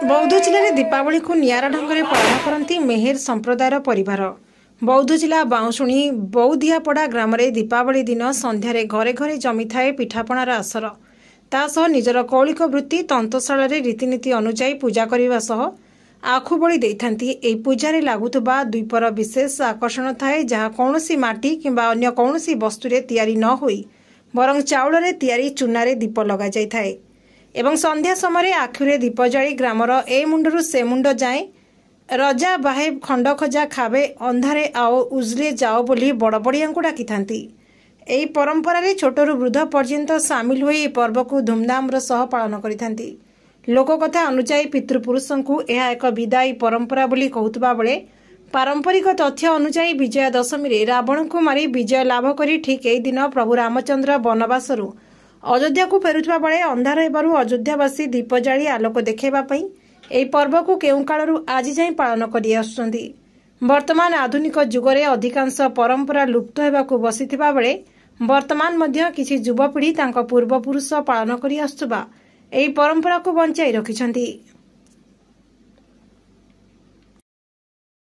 बौद्ध जिले में दीपावली को नियारा ढंग से पालन करती मेहेर संप्रदायर परिवार। बौद्ध जिला बाउंशुणी बौद्धियापड़ा ग्राम में दीपावली दिन संध्यारे घरे घरे जमी थाए पिठापणार आसर। तासह निजर कौलिक वृत्ति तंतशाला रीतिनीति अनुजाई पूजा करने सह आखु बलि देइथांती। एई पूजारे लागुथबा द्वीपर विशेष आकर्षण थाए जहाँ कौनसी माटी किंबा अन्य कौनसी वस्तुरे तैयारी न होई बरं चाउलरे तैयारी चूनारे दीप लगा जाय थाए एवं संध्या समय आखिरे दीप जाली ग्रामर ए मुंडरू से मुंड जाए रजा बाहे खंड खजा खावे अंधारे आओ उजले जाओ बोली बड़ बड़िया डाकी थांती। एई परंपरारे छोटरू वृद्ध पर्यंत सामिल होई पर्व को धूमधाम सह पालन करिथांती। लोककथा अनुसार पितृपुरुषों यह एक विदायी परंपरा बोली कहुतबा बेले पारंपरिक तथ्य अनुसार विजया दशमी रे रावण को मारी विजय लाभ करी ठीक एई दिन प्रभु रामचंद्र वनवासरू अयोध्या को फेरुवा बेले अंधार हेबारु अयोध्यावासी दीप जाली आलोक देखाइबापई एई पर्व को केउ कालरू आज जाए पालन करि आसुछन्ति। वर्तमान आधुनिक जुगरे अधिकांश परंपरा लुप्त हेबाकू बसिथिबा बेले वर्तमान मध्य किछि युवपीढ़ी तांको पूर्वपुरुष पालन करि आसुथबा एई परंपरा को बंचाई रखिछन्ति।